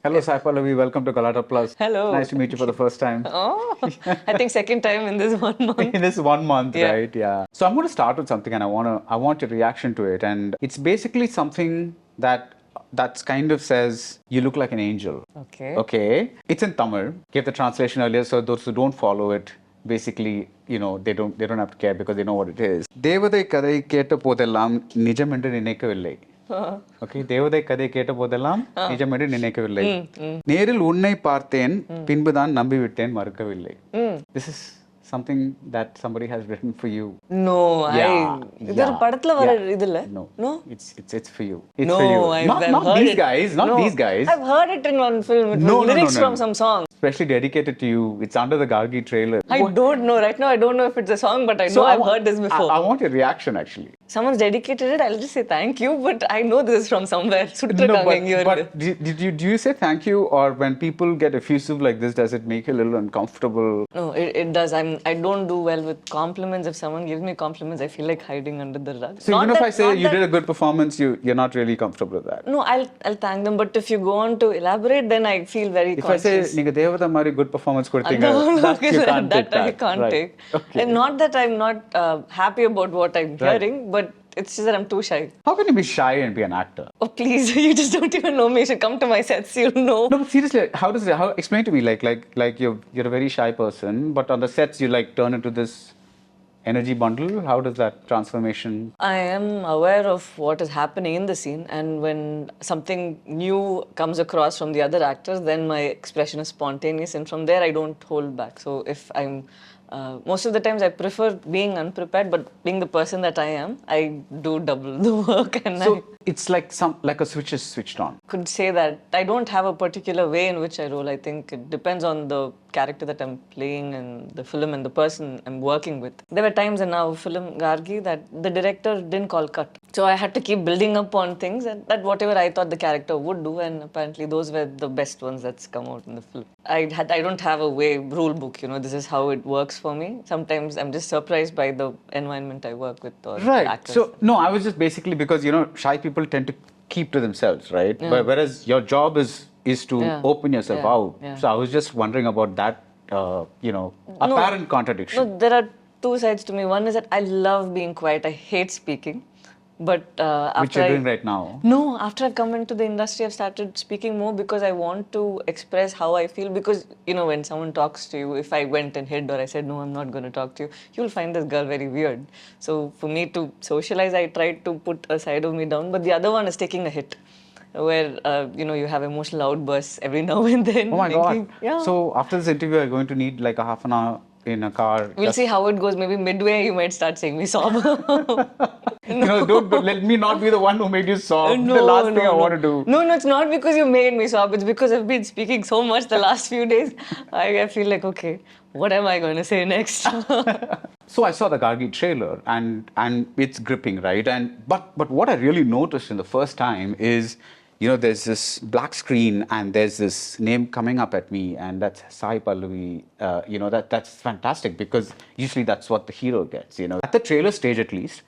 Hello, Sai Pallavi. Welcome to Galatta Plus. Hello. Nice to meet you for the first time. Oh, I think second time in this 1 month. In this 1 month, Yeah. right? Yeah. So I'm going to start with something, and I want your reaction to it. And it's basically something that's kind of says you look like an angel. Okay. Okay. It's in Tamil. Gave the translation earlier, so those who don't follow it, basically, they don't have to care because they know what it is. தேவதை கதை கேட்ட போதெல்லாம் நிஜம் என்று நினைக்கவில்லை. Okay தேவதை கதை கேட்ட போதெல்லாம் நிஜம் என்று நினைக்கவில்லை. நேரில் உன்னை பார்த்தேன் பின்புதான் நம்பிவிட்டேன் மறுக்கவில்லை. This is something that somebody has written for you. No, இது ஒரு படத்துல வர இது இல்ல. No. It's for you. It's No, for you. I've Not heard these it. guys. Not No, these guys. I've heard it in one film. It was No, lyrics from some song. Especially dedicated to you. It's under the Gargi trailer. I don't know. Right now, I don't know if it's a song, but I know I've heard this before. I want your reaction actually. Someone's dedicated it. I'll just say thank you, but I know this is from somewhere. But do you say thank you, or when people get effusive like this, does it make you a little uncomfortable? No, it does. I don't do well with compliments. If someone gives me compliments, I feel like hiding under the rug. So even if I say you did a good performance, you're not really comfortable with that. No, I'll thank them. But if you go on to elaborate, then I feel very conscious. If I say நீங்க தேவதா மாதிரி good performance கொடுத்தீங்க, you can't take that. I can't right. take. Okay. And not that I'm not happy about what I'm hearing, but it's just that I'm too shy. How can you be shy and be an actor? Oh please, you just don't even know me. You should come to my sets, you'll know. No, but seriously, how explain to me like you're a very shy person, but on the sets you like turn into this energy bundle. How does that transformation? I am aware of what is happening in the scene, and when something new comes across from the other actors, then my expression is spontaneous, and from there I don't hold back. So if I'm most of the times I prefer being unprepared, but being the person that I am, I do double the work. And so it's like a switch is switched on. Could say that I don't have a particular way in which I roll. I think it depends on the character that I'm playing and the film and the person I'm working with. There were times in our film Gargi that the director didn't call cut, so I had to keep building up on things that whatever I thought the character would do, and apparently those were the best ones that's come out in the film. I don't have a rule book, this is how it works for me. Sometimes I'm just surprised by the environment I work with or actors. So no, I was just basically because shy people tend to keep to themselves, right? Yeah. Whereas your job is to open yourself out. Yeah. So I was just wondering about that, apparent contradiction. No, there are two sides to me. One is that I love being quiet. I hate speaking. But which you're doing right now. No, after I've come into the industry, I've started speaking more because I want to express how I feel. Because, when someone talks to you, if I went and hid or I said, no, I'm not going to talk to you, you'll find this girl very weird. So for me to socialize, I tried to put a side of me down. But the other one is taking a hit, where, you have emotional outbursts every now and then. Oh my God. Yeah. So after this interview, you're going to need like a half an hour in a car. We'll see how it goes. Maybe midway, you might start saying me sob. Don't let me not be the one who made you sob. The last thing I want to do. No, it's not because you made me sob. It's because I've been speaking so much the last few days. I feel like, okay, what am I going to say next? So I saw the Gargi trailer and it's gripping, right? But what I really noticed in the first time is, there's this black screen and there's this name coming up at me, and that's Sai Pallavi. That's fantastic because usually that's what the hero gets. At the trailer stage at least,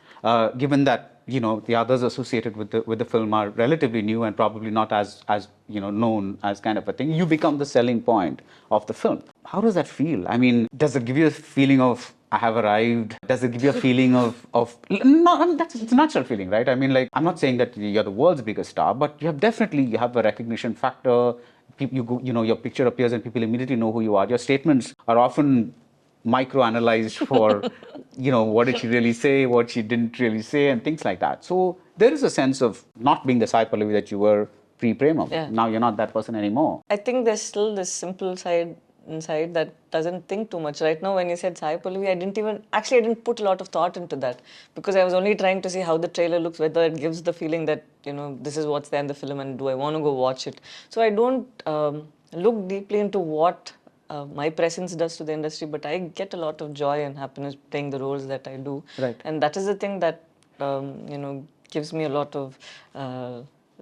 given that the others associated with the film are relatively new and probably not as known as kind of a thing, you become the selling point of the film. How does that feel? I mean, does it give you a feeling of I have arrived? Does it give you a feeling of no? I mean, it's a natural feeling, right? I mean, like, I'm not saying that you're the world's biggest star, but you have a recognition factor. Your picture appears and people immediately know who you are. Your statements are often micro-analyzed for, what did she really say, what she didn't really say, and things like that. So there is a sense of not being the Sai Pallavi that you were pre-Premam. Yeah. Now you're not that person anymore. I think there's still this simple side inside that doesn't think too much. Right now, when you said Sai Pallavi, I didn't put a lot of thought into that because I was only trying to see how the trailer looks, whether it gives the feeling that, this is what's there in the film and do I want to go watch it. So I don't look deeply into what my presence does to the industry, but I get a lot of joy and happiness playing the roles that I do. Right. And that is the thing that, gives me a lot of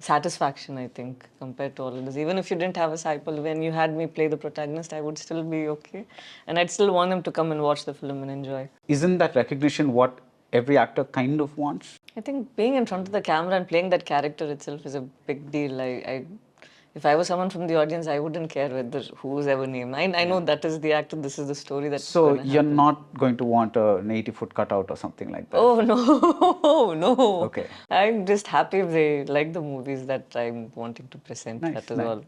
satisfaction, I think, compared to all of this. Even if you didn't have a Sai Pallavi, when you had me play the protagonist, I would still be okay. And I'd still want them to come and watch the film and enjoy. Isn't that recognition what every actor kind of wants? I think being in front of the camera and playing that character itself is a big deal. if I was someone from the audience, I wouldn't care whether who's ever named. I know that is the actor, this is the story that's So gonna you're happen. not going to want an 80-foot cutout or something like that? Oh no, no. Okay. I'm just happy if they like the movies that I'm wanting to present. Nice, That is nice. all.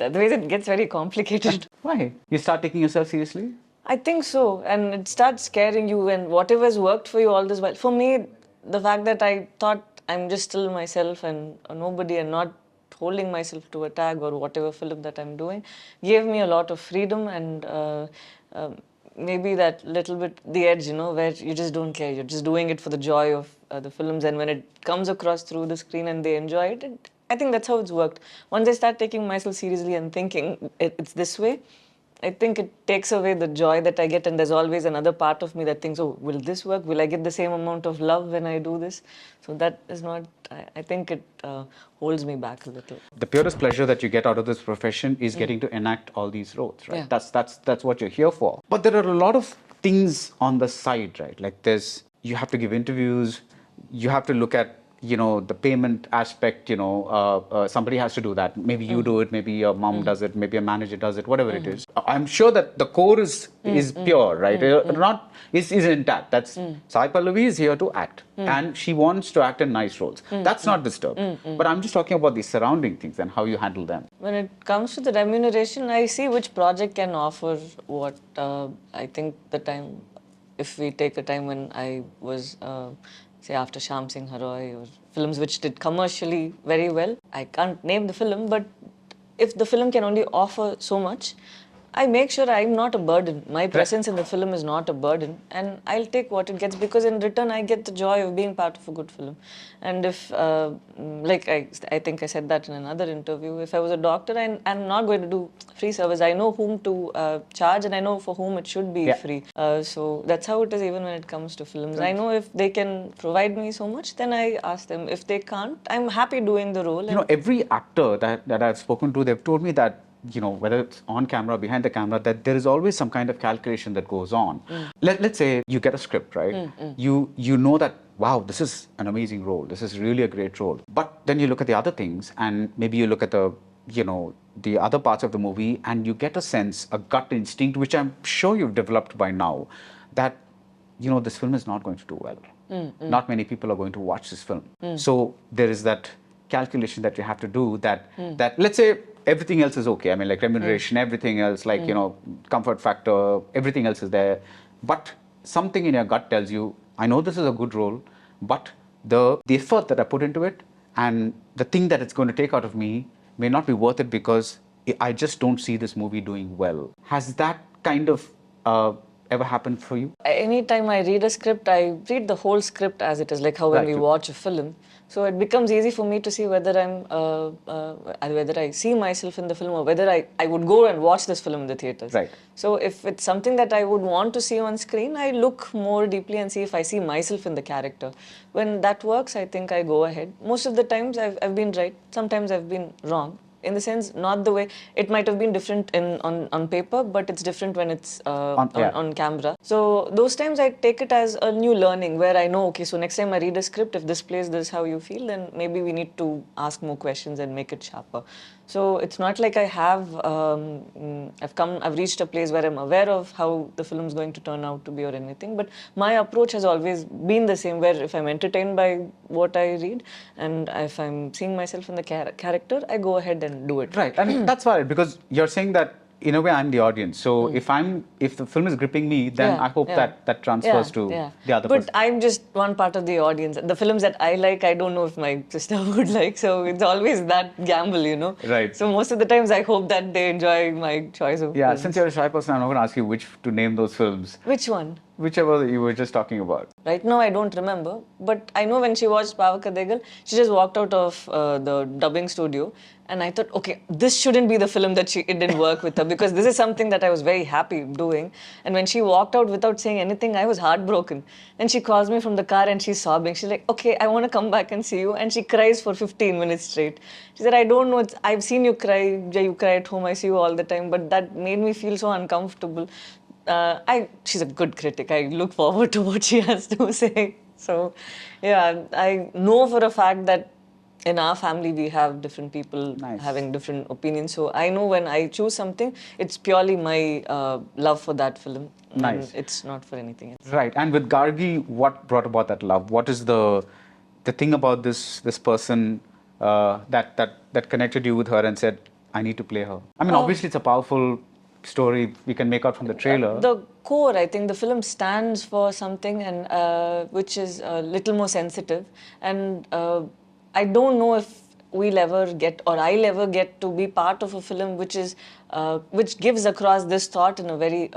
Otherwise, it gets very complicated. Why? You start taking yourself seriously? I think so, and it starts scaring you, and whatever has worked for you all this while. For me, the fact that I thought I'm just still myself and nobody, and not holding myself to a tag or whatever film that I'm doing, gave me a lot of freedom and maybe that little bit the edge, where you just don't care. You're just doing it for the joy of the films, and when it comes across through the screen and they enjoy it, I think that's how it's worked. Once I start taking myself seriously and thinking it's this way, I think it takes away the joy that I get, and there's always another part of me that thinks, oh, will this work? Will I get the same amount of love when I do this? So that is not, I think it holds me back a little. The purest pleasure that you get out of this profession is getting to enact all these roles, right? Yeah. That's what you're here for. But there are a lot of things on the side, right? Like you have to give interviews, you have to look at the payment aspect, somebody has to do that. Maybe you do it, maybe your mom does it, maybe a manager does it, whatever it is. I'm sure that the core is pure, right? Is intact. That's Sai Pallavi is here to act, and she wants to act in nice roles. That's not disturbed. But I'm just talking about the surrounding things and how you handle them. When it comes to the remuneration, I see which project can offer what. I think the time, if we take a time when I was say after Shyam Singh Haroy, or films which did commercially very well. I can't name the film, but if the film can only offer so much, I make sure I'm not a burden. My presence in the film is not a burden, and I'll take what it gets, because in return I get the joy of being part of a good film. And if, like I think I said that in another interview, if I was a doctor, I'm not going to do free service. I know whom to charge, and I know for whom it should be free. So that's how it is even when it comes to films. I know if they can provide me so much, then I ask them. If they can't, I'm happy doing the role. Every actor that I've spoken to, they've told me that whether it's on camera or behind the camera, that there is always some kind of calculation that goes on. Let's say you get a script, right? You know that, wow, this is an amazing role. This is really a great role. But then you look at the other things, and maybe you look at the other parts of the movie, and you get a sense, a gut instinct, which I'm sure you've developed by now, that this film is not going to do well. Not many people are going to watch this film. So there is that calculation that you have to do, that let's say everything else is okay. I mean, like remuneration, everything else, like, comfort factor, everything else is there. But something in your gut tells you, I know this is a good role, but the effort that I put into it and the thing that it's going to take out of me may not be worth it, because I just don't see this movie doing well. Has that kind of ever happened for you? Anytime I read a script, I read the whole script as it is, like how when we watch a film. So it becomes easy for me to see whether whether I see myself in the film, or whether I would go and watch this film in the theaters. Right. So if it's something that I would want to see on screen, I look more deeply and see if I see myself in the character. When that works, I think I go ahead. Most of the times I've been right. Sometimes I've been wrong. In the sense, not the way it might have been different on paper, but it's different when it's on camera. So those times I take it as a new learning, where I know, okay, so next time I read a script, if this plays this how you feel, then maybe we need to ask more questions and make it sharper. So it's not like I have I've reached a place where I'm aware of how the film's going to turn out to be or anything, but my approach has always been the same, where if I'm entertained by what I read, and if I'm seeing myself in the character, I go ahead and do it. Right, and that's valid, because you're saying that in a way I'm the audience. So if the film is gripping me, then I hope that transfers to the other person. But I'm just one part of the audience. The films that I like, I don't know if my sister would like. So it's always that gamble, Right. So most of the times I hope that they enjoy my choice of films. Since you're a shy person, I'm not going to ask you which to name those films. Which one? Whichever you were just talking about. Right now I don't remember, but I know when she watched Pavaka Degal, she just walked out of the dubbing studio, and I thought, okay, this shouldn't be the film that it didn't work with her, because this is something that I was very happy doing. And when she walked out without saying anything, I was heartbroken. And she calls me from the car and she's sobbing. She's like, okay, I want to come back and see you. And she cries for 15 minutes straight. She said, I don't know, I've seen you cry. You cry at home, I see you all the time, but that made me feel so uncomfortable. She's a good critic. I look forward to what she has to say. So, yeah, I know for a fact that in our family we have different people Nice. having different opinions. So I know when I choose something, it's purely my love for that film. Nice. And it's not for anything else. Right. And with Gargi, what brought about that love? What is the thing about this person that connected you with her and said, I need to play her? I mean, obviously it's a powerful story we can make out from the trailer. The core, I think the film stands for something, and which is a little more sensitive. And I don't know if we'll ever get, or I'll ever get to be part of a film which gives across this thought in a very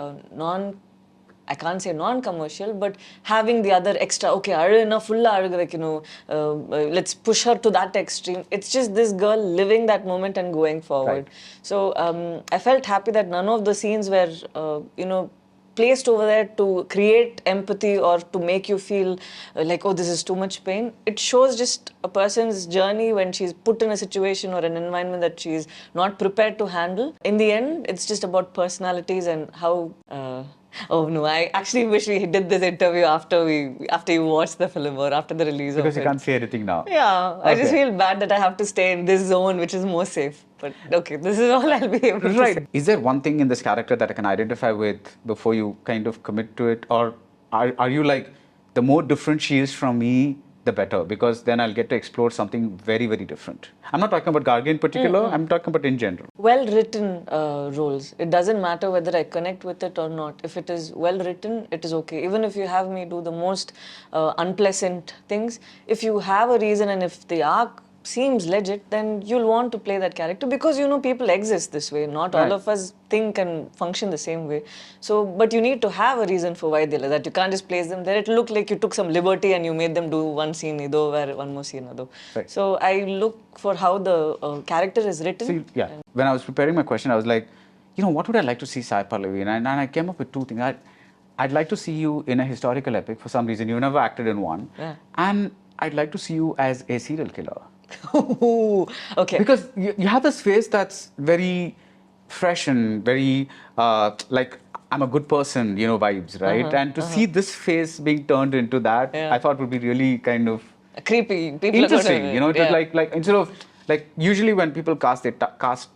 I can't say non-commercial, but having the other extra, okay, let's push her to that extreme. It's just this girl living that moment and going forward. Right. So I felt happy that none of the scenes were, placed over there to create empathy or to make you feel like, oh, this is too much pain. It shows just a person's journey when she's put in a situation or an environment that she's not prepared to handle. In the end, it's just about personalities and how... oh no, I actually wish we did this interview after you watch the film or after the release of it. Because you can't say anything now. Yeah, I just feel bad that I have to stay in this zone, which is more safe. But okay, this is all I'll be able to say. Is there one thing in this character that I can identify with before you kind of commit to it? Or are you like, the more different she is from me, the better? Because then I'll get to explore something very, very different. I'm not talking about Gargi in particular, I'm talking about in general. Well-written roles. It doesn't matter whether I connect with it or not. If it is well-written, it is okay. Even if you have me do the most unpleasant things, if you have a reason and if the arc seems legit, then you'll want to play that character because people exist this way. Not all of us think and function the same way. So, but you need to have a reason for why they're like that. You can't just place them there. It'll look like you took some liberty and you made them do one scene, one more scene. Right. So I look for how the character is written. See, yeah. When I was preparing my question, I was like, what would I like to see Sai Pallavi in? And I came up with two things. I'd like to see you in a historical epic for some reason. You've never acted in one. Yeah. And I'd like to see you as a serial killer. Okay. Because you have this face that's very fresh and very like I'm a good person, vibes, right? And to see this face being turned into that, I thought would be really kind of creepy. People interesting. It was like instead of like usually when people cast, they cast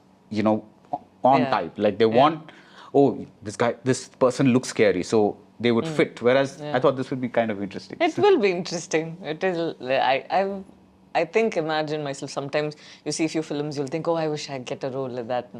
on type, like they want, oh, this person looks scary, so they would fit. Whereas I thought this would be kind of interesting. It will be interesting. It is. I think, imagine myself, sometimes you see a few films, you'll think, oh, I wish I'd get a role like that.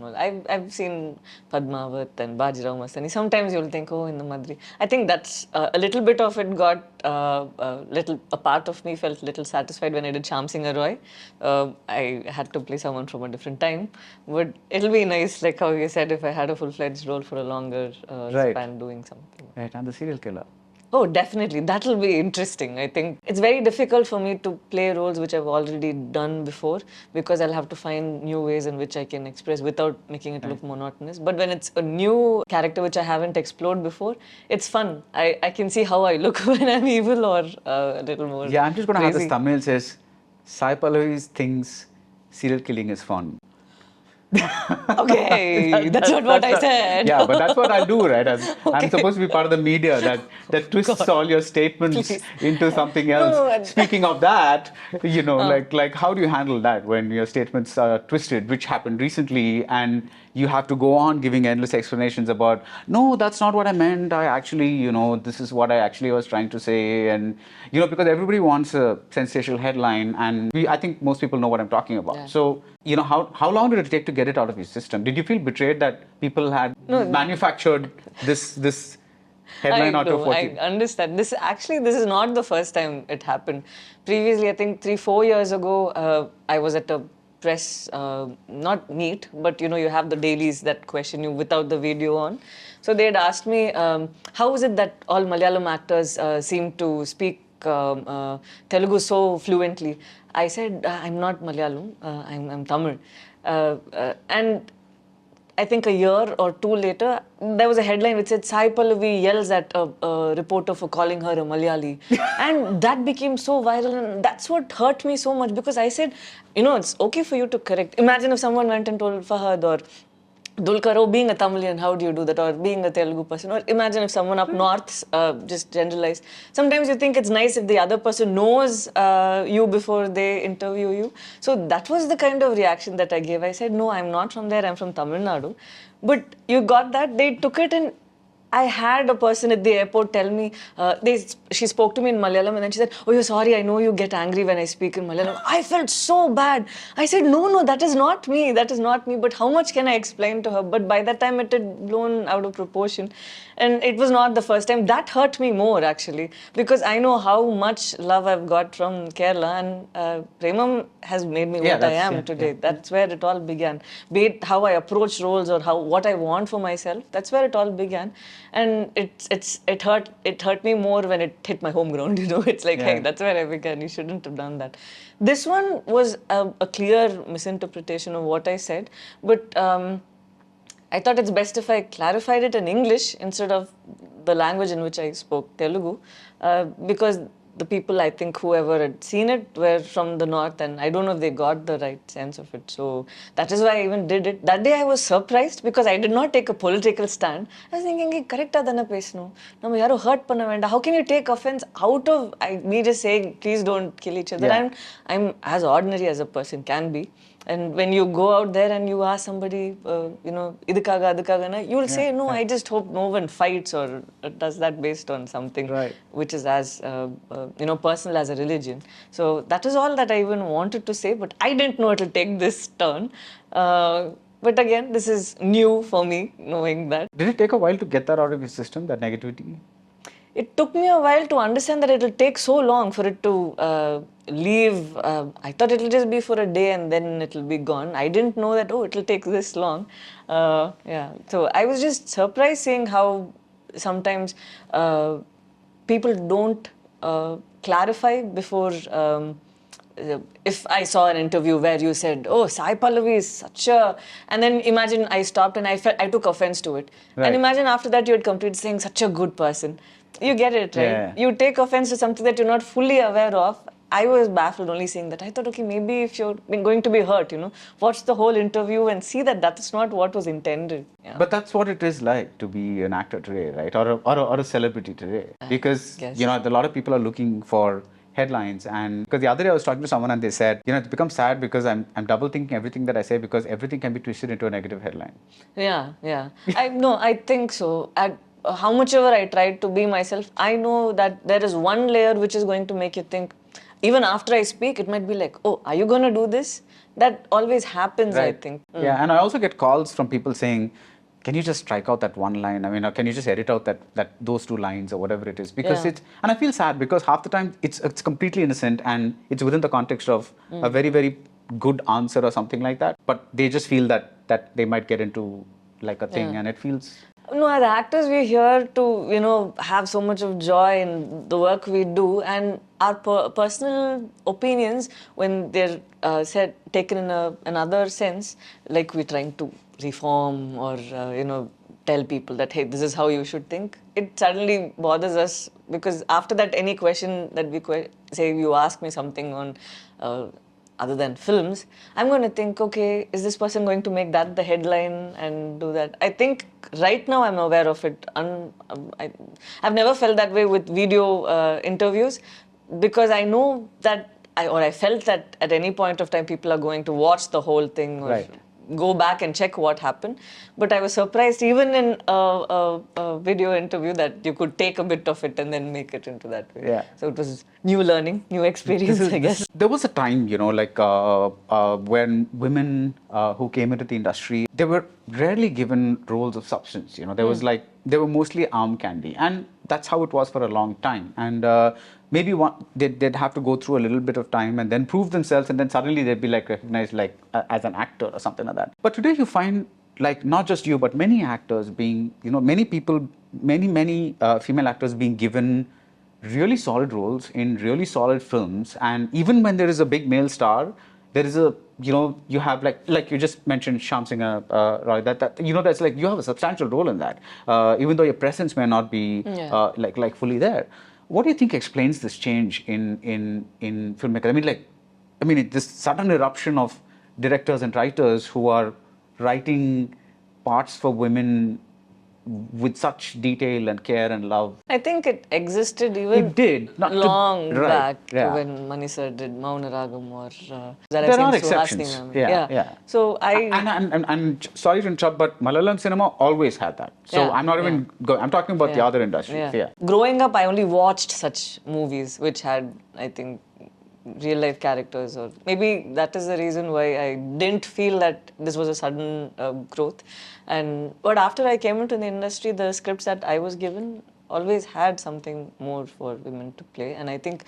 I've seen Padmavat and Bajirao Mastani. Sometimes you'll think, oh, in the Madri. I think that's a little bit of it got, a part of me felt a little satisfied when I did Shyam Singh Roy. I had to play someone from a different time. But it'll be nice, like how you said, if I had a full-fledged role for a longer span doing something. Right, and the serial killer. Oh, definitely. That'll be interesting. I think it's very difficult for me to play roles which I've already done before because I'll have to find new ways in which I can express without making it look monotonous. But when it's a new character which I haven't explored before, it's fun. I can see how I look when I'm evil or a little more Yeah, I'm just going to have crazy. this thumbnail says, Sai Pallavi thinks serial killing is fun. Okay, that's not what I said. Yeah, but that's what I do, right? I'm supposed to be part of the media that twists all your statements into something else. No, Speaking of that, like how do you handle that when your statements are twisted, which happened recently, and you have to go on giving endless explanations about, no, that's not what I meant. I actually, this is what I actually was trying to say. And, because everybody wants a sensational headline. And I think most people know what I'm talking about. Yeah. So, how long did it take to get it out of your system? Did you feel betrayed that people had manufactured this headline out of what I understand. This is not the first time it happened. Previously, I think 3-4 years ago, I was at a press, not meet, but you have the dailies that question you without the video on. So they had asked me, how is it that all Malayalam actors seem to speak Telugu so fluently? I said, I'm not Malayalam, I'm Tamil. And I think a year or two later, there was a headline which said, Sai Pallavi yells at a reporter for calling her a Malayali. And that became so viral, and that's what hurt me so much because I said, it's okay for you to correct. Imagine if someone went and told Fahad or Dulkar, oh, being a Tamilian, how do you do that? Or being a Telugu person. Or imagine if someone up north, just generalize. Sometimes you think it's nice if the other person knows you before they interview you. So that was the kind of reaction that I gave. I said, no, I'm not from there, I'm from Tamil Nadu. But you got that? They took it, and I had a person at the airport tell me, she spoke to me in Malayalam, and then she said, oh, you're sorry, I know you get angry when I speak in Malayalam. I felt so bad. I said, no, that is not me. That is not me. But how much can I explain to her? But by that time, it had blown out of proportion. And it was not the first time. That hurt me more, actually, because I know how much love I've got from Kerala. And Premam has made me what I am today. That's where it all began. Be it how I approach roles or what I want for myself, that's where it all began. And it hurt me more when it hit my home ground. It's like, hey, that's where I began. You shouldn't have done that. This one was a clear misinterpretation of what I said, but I thought it's best if I clarified it in English instead of the language in which I spoke, Telugu, because the people, I think, whoever had seen it were from the north, and I don't know if they got the right sense of it. So that is why I even did it. That day I was surprised because I did not take a political stand. I was thinking, correct adana pesnu. Nama yaru hurt panna venda. How can you take offense out of me just saying, please don't kill each other? Yeah. I'm as ordinary as a person can be. And when you go out there and you ask somebody, idikaga, you will say, no, I just hope no one fights or does that based on something which is as, personal as a religion. So that is all that I even wanted to say, but I didn't know it will take this turn. But again, this is new for me, knowing that. Did it take a while to get that out of your system, that negativity? It took me a while to understand that it will take so long for it to leave. I thought it will just be for a day and then it will be gone. I didn't know that, it will take this long. So I was just surprised seeing how sometimes people don't clarify before. If I saw an interview where you said, oh, Sai Pallavi is such a... And then imagine I stopped and I took offense to it. Right. And imagine after that you had completed saying such a good person. You get it, right? Yeah. You take offense to something that you're not fully aware of. I was baffled only seeing that. I thought, okay, maybe if you're going to be hurt, watch the whole interview and see that that's not what was intended. Yeah. But that's what it is like to be an actor today, right? Or a celebrity today. Because, a lot of people are looking for headlines, and because the other day I was talking to someone and they said, it's become sad because I'm double thinking everything that I say because everything can be twisted into a negative headline. Yeah. I think so. How much ever I tried to be myself, I know that there is one layer which is going to make you think, even after I speak, it might be like, oh, are you going to do this? That always happens, right. I think. Yeah, and I also get calls from people saying, can you just strike out that one line? I mean, can you just edit out that those two lines or whatever it is? Because and I feel sad because half the time it's completely innocent and it's within the context of a very, very good answer or something like that. But they just feel that they might get into like a thing and it feels... No, as actors, we're here to, have so much of joy in the work we do, and our personal opinions, when they're taken in another sense, like we're trying to reform or, tell people that, hey, this is how you should think, it suddenly bothers us because after that, any question that we say, you ask me something on... other than films, I'm going to think, okay, is this person going to make that the headline and do that? I think right now I'm aware of it. I've never felt that way with video interviews because I know that, I felt that at any point of time people are going to watch the whole thing or go back and check what happened. But I was surprised even in a video interview that you could take a bit of it and then make it into that way. Yeah. So it was new learning, new experience, I guess. There was a time, when women who came into the industry, they were rarely given roles of substance. There was they were mostly arm candy. And that's how it was for a long time. And maybe they'd have to go through a little bit of time and then prove themselves, and then suddenly they'd be recognized as an actor or something like that. But today you find not just you, but many actors being, many people, many female actors being given really solid roles in really solid films. And even when there is a big male star, there is a, you have like you just mentioned Shyam Singh Roy, that that's you have a substantial role in that, even though your presence may not be fully there. What do you think explains this change in filmmakers? This sudden eruption of directors and writers who are writing parts for women with such detail and care and love. I think it existed even It did. Not to- long right, back yeah. when Mani sir did Mauna Ragam or that There I've are seen Suhasini exceptions. ma'am. Yeah. So And sorry to interrupt, but Malayalam cinema always had that. So Yeah, I'm not even going, I'm talking about the other industries. Yeah. Growing up, I only watched such movies which had, I think, real life characters, or maybe that is the reason why I didn't feel that this was a sudden growth. But after I came into the industry, the scripts that I was given always had something more for women to play, and I think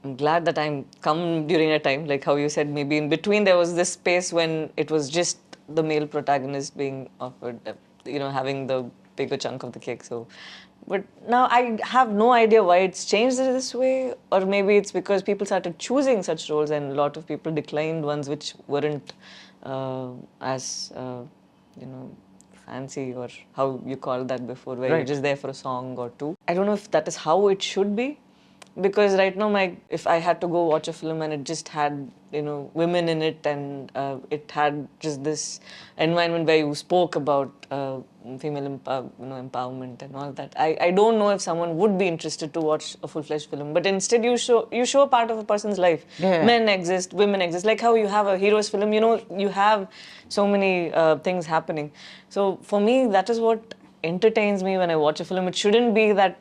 I'm glad that I'm come during a time, like how you said, maybe in between there was this space when it was just the male protagonist being offered, having the bigger chunk of the cake. So, but now I have no idea why it's changed this way, or maybe it's because people started choosing such roles and a lot of people declined ones which weren't as, fancy, or how you called that before, where you're just there for a song or two. I don't know if that is how it should be, because right now if I had to go watch a film and it just had women in it, and it had just this environment where you spoke about female empowerment and all that, I don't know if someone would be interested to watch a full-fledged film. But instead you show a part of a person's life. Men exist, women exist, like how you have a hero's film, you have so many things happening. So for me, that is what entertains me when I watch a film. It shouldn't be that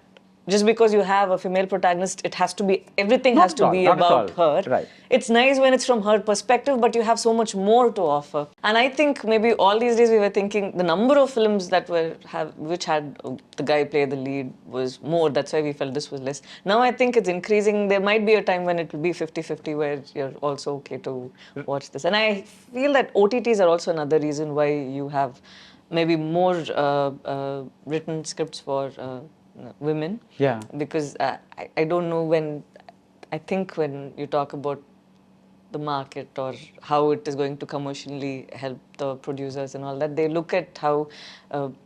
just because you have a female protagonist, it has to be, everything has to be about her. Right. It's nice when it's from her perspective, but you have so much more to offer. And I think maybe all these days we were thinking the number of films that which had the guy play the lead was more. That's why we felt this was less. Now I think it's increasing. There might be a time when it will be 50-50 where you're also okay to watch this. And I feel that OTTs are also another reason why you have maybe more written scripts for women. Yeah. Because I don't know I think when you talk about the market or how it is going to commercially help the producers and all that, they look at how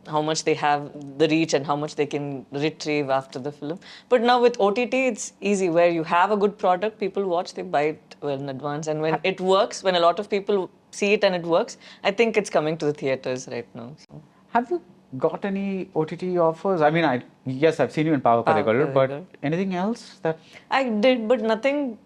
much they have the reach and how much they can retrieve after the film. But now with OTT, it's easy, where you have a good product, people watch, they buy it well in advance. And when it works, when a lot of people see it and it works, I think it's coming to the theaters right now. So. Have you got any OTT offers? I mean, yes, I've seen you in Pava Kadagal, but anything else that... I did, but nothing...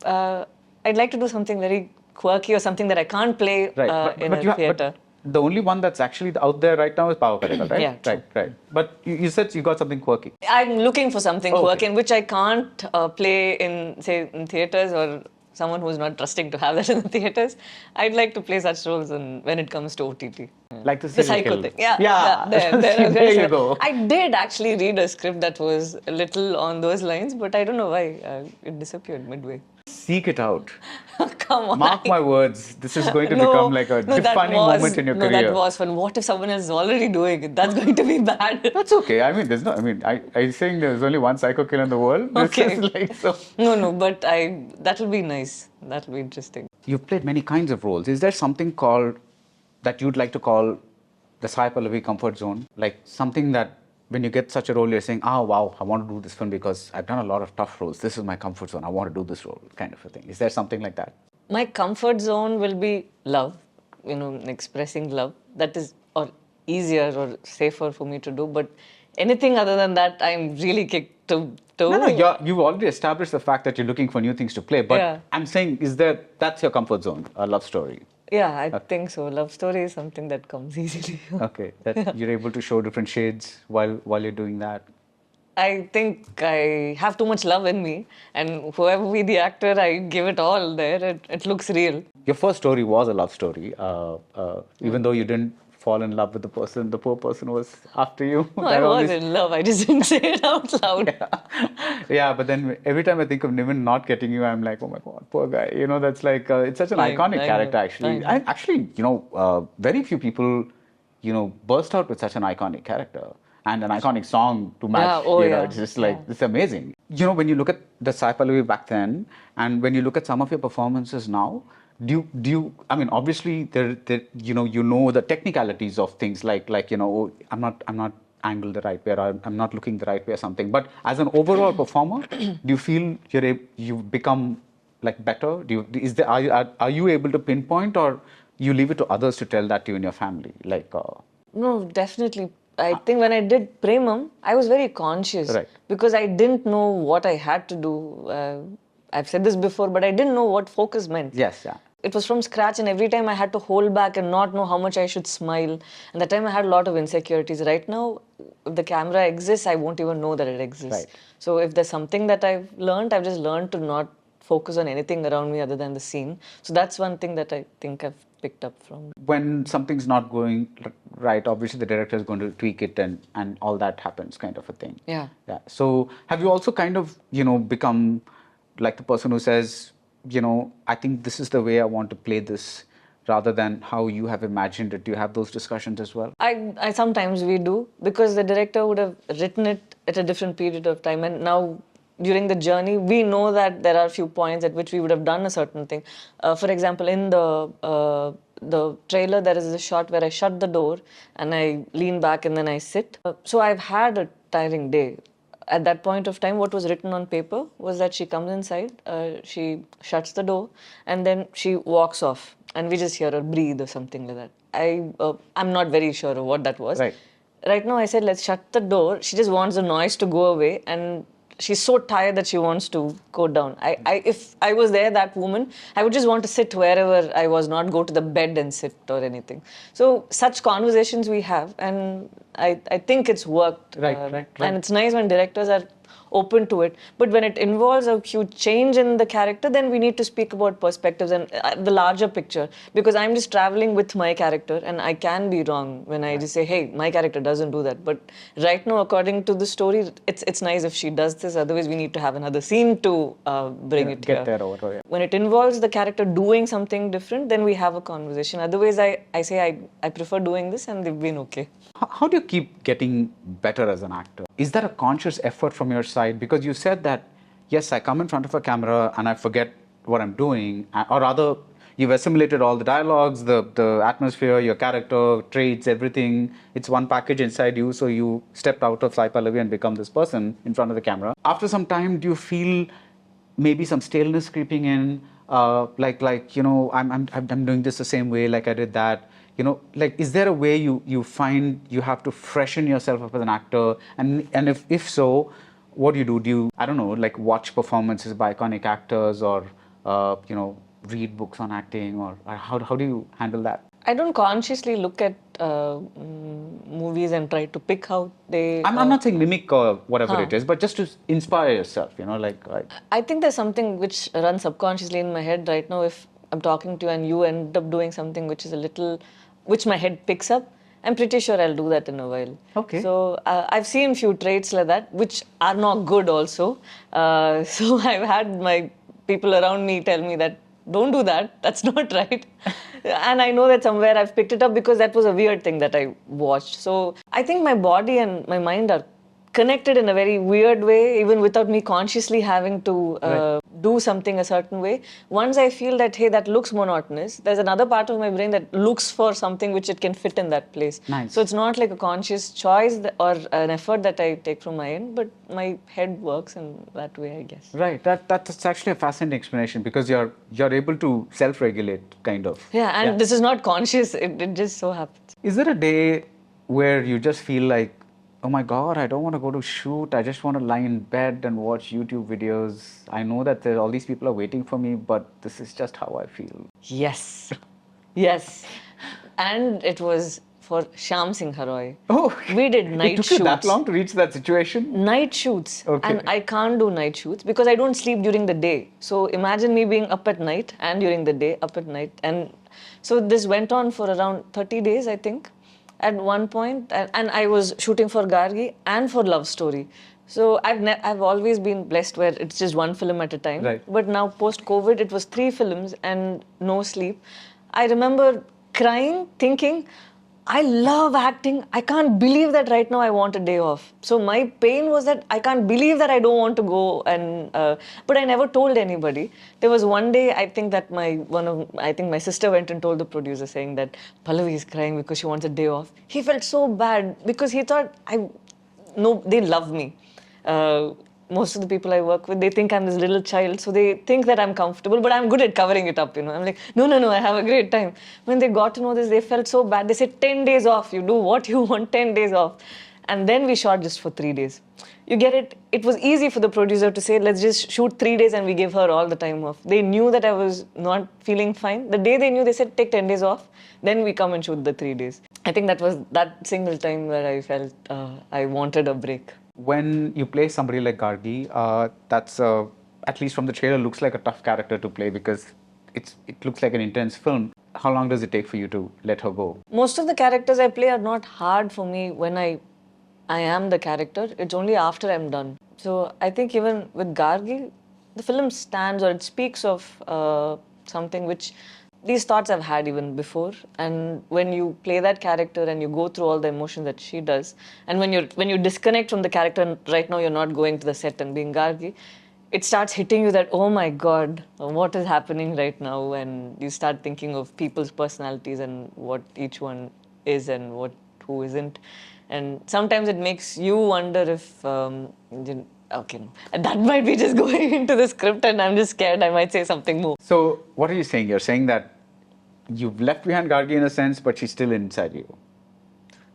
I'd like to do something very quirky or something that I can't play in a theatre. But the only one that's actually out there right now is Pava Kadagal, right? Yeah, right. But you said you got something quirky. I'm looking for something quirky, in which I can't play in theatres, or someone who's not trusting to have that in the theatres. I'd like to play such roles when it comes to OTT. Like the psycho thing. Yeah. There you go. I did actually read a script that was a little on those lines, but I don't know why it disappeared midway. Seek it out. Come on. Mark my words, this is going to become like a defining moment in your career. No, that was fun. What if someone else is already doing it? That's going to be bad. That's okay. I mean, are you saying there's only one psycho killer in the world? Okay. Like, so. No, but that will be nice. That will be interesting. You've played many kinds of roles. Is there something that you'd like to call the Sai Pallavi comfort zone? Like something that when you get such a role, you're saying, wow, I want to do this film because I've done a lot of tough roles. This is my comfort zone. I want to do this role, kind of a thing. Is there something like that? My comfort zone will be love, expressing love. That is easier or safer for me to do. But anything other than that, I'm really kicked to. No, you've already established the fact that you're looking for new things to play. But I'm saying, that's your comfort zone, a love story? Yeah, I think so. Love story is something that comes easily. Okay, that you're able to show different shades while you're doing that. I think I have too much love in me, and whoever be the actor, I give it all there. It looks real. Your first story was a love story, even though you didn't fall in love with the person. The poor person was after you. No, I was in love. I just didn't say it out loud. Yeah, but then every time I think of Niven not getting you, I'm like, oh my God, poor guy. That's like, it's such an iconic character, actually. Actually, very few people, burst out with such an iconic character and an iconic song to match. It's just like, it's amazing. When you look at the Sai Pallavi back then, and when you look at some of your performances now, do you? I mean, obviously, you know the technicalities of things like I'm not angled the right way, or I'm not looking the right way, or something. But as an overall performer, do you feel you've become like better? Are you able to pinpoint, or you leave it to others to tell that to you and your family? Like, No, definitely. I think when I did Premam, I was very conscious Right. because I didn't know what I had to do. I've said this before, but I didn't know what focus meant. Yes, yeah. It was from scratch, and every time I had to hold back and not know how much I should smile. And that time I had a lot of insecurities. Right now, if the camera exists, I won't even know that it exists. Right. So if there's something that I've just learned to not focus on anything around me other than the scene. So that's one thing that I think I've picked up from. When something's not going right, obviously the director is going to tweak it, and all that happens, kind of a thing. Yeah. Yeah. So have you also kind of, become like the person who says, I think this is the way I want to play this, rather than how you have imagined it? Do you have those discussions as well? I sometimes we do, because the director would have written it at a different period of time, and now during the journey we know that there are a few points at which we would have done a certain thing. For example, in the trailer there is a shot where I shut the door and I lean back and then I sit. So I've had a tiring day. At that point of time, what was written on paper was that she comes inside, she shuts the door, and then she walks off, and we just hear her breathe or something like that. I'm not very sure of what that was. Right. Right now, I said, let's shut the door. She just wants the noise to go away, and she's so tired that she wants to go down. If I was there, that woman, I would just want to sit wherever I was, not go to the bed and sit or anything. So such conversations we have, and I think it's worked. Right. And it's nice when directors are open to it. But when it involves a huge change in the character, then we need to speak about perspectives and the larger picture. Because I'm just traveling with my character, and I can be wrong when I just say, hey, my character doesn't do that. But right now, according to the story, it's nice if she does this. Otherwise, we need to have another scene to bring it Get here. there over. Yeah. When it involves the character doing something different, then we have a conversation. Otherwise, I say I prefer doing this, and they've been okay. How do you keep getting better as an actor? Is that a conscious effort from your side? Because you said that, yes, I come in front of a camera and I forget what I'm doing, or rather, you've assimilated all the dialogues, the atmosphere, your character, traits, everything. It's one package inside you, so you stepped out of Sai Pallavi and become this person in front of the camera. After some time, do you feel maybe some staleness creeping in? I'm doing this the same way, like I did that. Is there a way you find you have to freshen yourself up as an actor? And if so, what do you do? Do you, I don't know, like watch performances by iconic actors, or read books on acting, or how do you handle that? I don't consciously look at movies and try to pick how they. I'm not saying mimic or whatever it is, but just to inspire yourself, I think there's something which runs subconsciously in my head right now. If I'm talking to you and you end up doing something which is a little, which my head picks up, I'm pretty sure I'll do that in a while. Okay. So I've seen few traits like that, which are not good also. So I've had my people around me tell me that don't do that, that's not right. And I know that somewhere I've picked it up because that was a weird thing that I watched. So I think my body and my mind are connected in a very weird way, even without me consciously having to do something a certain way. Once I feel that, hey, that looks monotonous, there's another part of my brain that looks for something which it can fit in that place. Nice. So it's not like a conscious choice or an effort that I take from my end, but my head works in that way, I guess. Right. That's actually a fascinating explanation, because you're able to self-regulate, kind of. Yeah, and this is not conscious. It just so happens. Is there a day where you just feel like, oh my God, I don't want to go to shoot. I just want to lie in bed and watch YouTube videos. I know that all these people are waiting for me, but this is just how I feel. Yes. Yes. And it was for Shyam Singh Roy. Oh, we did night shoots. It took you that long to reach that situation? Night shoots. Okay. And I can't do night shoots because I don't sleep during the day. So imagine me being up at night and during the day, up at night. And so this went on for around 30 days, I think. At one point, and I was shooting for Gargi and for Love Story. So I've always been blessed where it's just one film at a time. Right. But now post-COVID, it was 3 films and no sleep. I remember crying, thinking, I love acting. I can't believe that right now I want a day off. So my pain was that I can't believe that I don't want to go, and but I never told anybody. There was one day I think that my sister went and told the producer, saying that Pallavi is crying because she wants a day off. He felt so bad because he thought they love me. most of the people I work with, they think I'm this little child, so they think that I'm comfortable, but I'm good at covering it up, I'm like, no, I have a great time. When they got to know this, they felt so bad. They said 10 days off, you do what you want, 10 days off. And then we shot just for 3 days. You get it? It was easy for the producer to say, let's just shoot 3 days, and we give her all the time off. They knew that I was not feeling fine. The day they knew, they said, take 10 days off, then we come and shoot the 3 days. I think that was that single time where I felt I wanted a break. When you play somebody like Gargi, that's at least from the trailer looks like a tough character to play because it looks like an intense film. How long does it take for you to let her go? Most of the characters I play are not hard for me when I am the character. It's only after I'm done. So I think even with Gargi, the film stands or it speaks of something which these thoughts I've had even before. And when you play that character and you go through all the emotions that she does, and when you disconnect from the character, and right now you're not going to the set and being Gargi, it starts hitting you that, oh my God, what is happening right now? And you start thinking of people's personalities and what each one is and who isn't. And sometimes it makes you wonder if, okay, no, that might be just going into the script and I'm just scared I might say something more. So what are you saying? You're saying that you've left behind Gargi in a sense, but she's still inside you.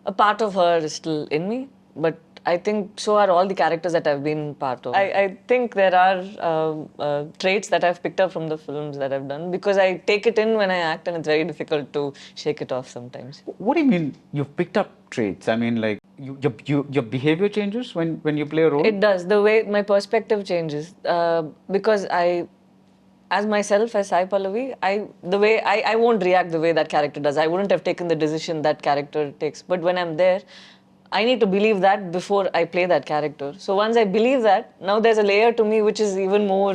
A part of her is still in me, but I think so are all the characters that I've been part of. I think there are traits that I've picked up from the films that I've done because I take it in when I act and it's very difficult to shake it off sometimes. What do you mean you've picked up traits? I mean, like your behavior changes when you play a role? It does. The way my perspective changes because as myself, as Sai Pallavi, I won't react the way that character does. I wouldn't have taken the decision that character takes. But when I'm there, I need to believe that before I play that character. So once I believe that, now there's a layer to me which is even more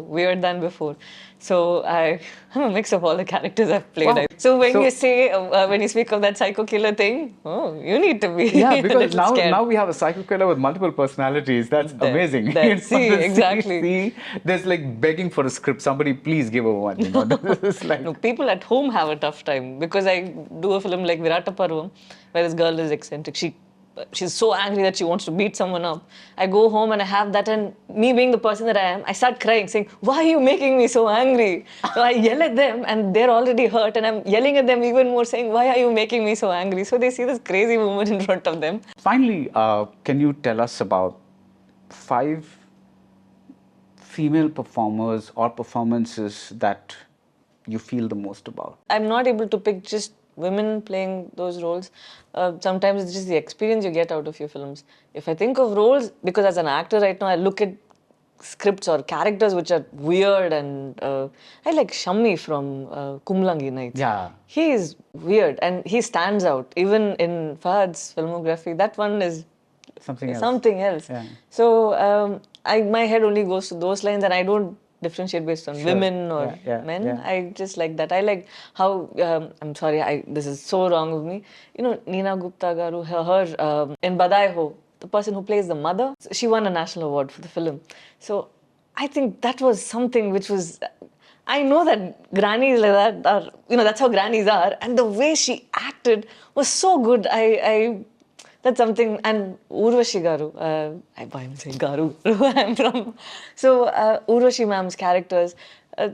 weird than before. So I'm a mix of all the characters I've played. Wow. So when you say, when you speak of that psycho killer thing, you need to be yeah, because now we have a psycho killer with multiple personalities. That's amazing. See, exactly. See, there's like begging for a script. Somebody please give her one. This is like... No, people at home have a tough time because I do a film like Virata Parvam where this girl is eccentric. She's so angry that she wants to beat someone up. I go home and I have that, and me being the person that I am, I start crying, saying, why are you making me so angry? So I yell at them and they're already hurt and I'm yelling at them even more, saying, why are you making me so angry? So they see this crazy woman in front of them. Finally, can you tell us about 5 female performers or performances that you feel the most about? I'm not able to pick just women playing those roles. Sometimes it's just the experience you get out of your films. If I think of roles, because as an actor right now, I look at scripts or characters which are weird, and I like Shammi from Kumlangi Nights. Yeah. He is weird and he stands out. Even in Fahad's filmography, that one is something else. Yeah. So my head only goes to those lines and I don't differentiate based on women or men. Yeah. I just like that. I like how, I'm sorry, this is so wrong of me. Neena Gupta Garu, her in Badai Ho, the person who plays the mother, she won a national award for the film. So I think that was something which was, I know that grannies like that are, that's how grannies are. And the way she acted was so good. That's something, and Urvashi Garu, I'm saying Garu, I'm from. So Urvashi ma'am's characters,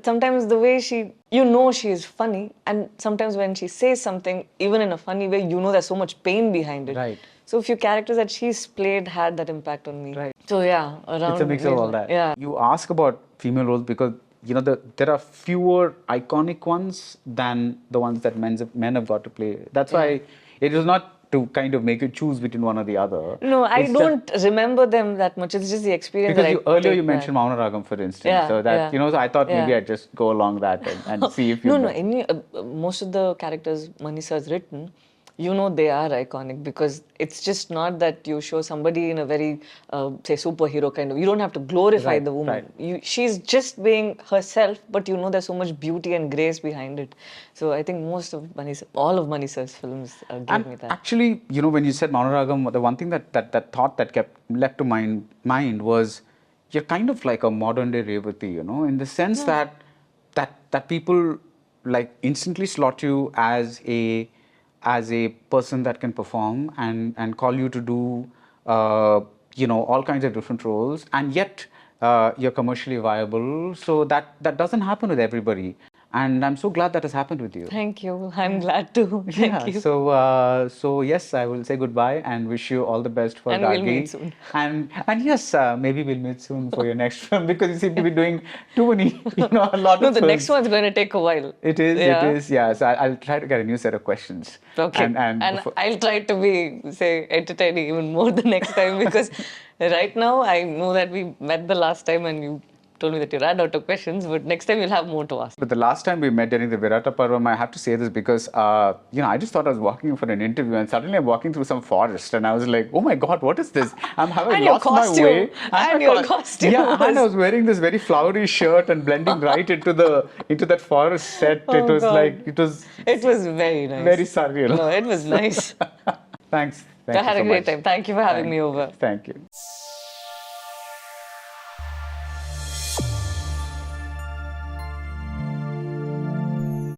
sometimes the way she is funny, and sometimes when she says something, even in a funny way, there's so much pain behind it. Right. So a few characters that she's played had that impact on me. Right. So yeah, around. It's a mix of all that. Yeah. You ask about female roles because there are fewer iconic ones than the ones that men have got to play. That's why it is not to kind of make you choose between one or the other. No, I don't remember them that much. It's just the experience. Because earlier you mentioned Mauna Ragam, for instance. Yeah, so that so I thought maybe I'd just go along that and see if you. Most of the characters Mani sir's written, they are iconic because it's just not that you show somebody in a very, say, superhero kind of. You don't have to glorify the woman. Right. She's just being herself, but there's so much beauty and grace behind it. So I think all of Mani sir's films give me that. Actually, when you said Mauna Ragam, the one thing that thought that leapt to mind was you're kind of like a modern day Revati, in the sense that people like instantly slot you as a person that can perform and call you to do all kinds of different roles, and yet you're commercially viable. So that doesn't happen with everybody. And I'm so glad that has happened with you. Thank you. I'm glad to. Thank you. So yes, I will say goodbye and wish you all the best for And Gargi. we'll meet soon. And yes, maybe we'll meet soon for your next film, because you seem to be doing too many, a lot No, of the films. next one's going to take a while. It is. Yeah. It is. Yeah. So I'll try to get a new set of questions. Okay. And I'll try to be, say, entertaining even more the next time, because right now I know that we met the last time and you told me that you ran out of questions, but next time you'll have more to ask. But the last time we met during the Virata Parvam, I have to say this because, I just thought I was walking for an interview, and suddenly I'm walking through some forest, and I was like, oh my God, what is this? Have I And your lost my costume. way? And your costume Yeah, was- and I was wearing this very flowery shirt and blending right into that forest set. Oh, it was God. like, it was very nice. very surreal. No, it was nice. Thanks. I Thank had you a so great much. time. Thank you for having me over. Thank you.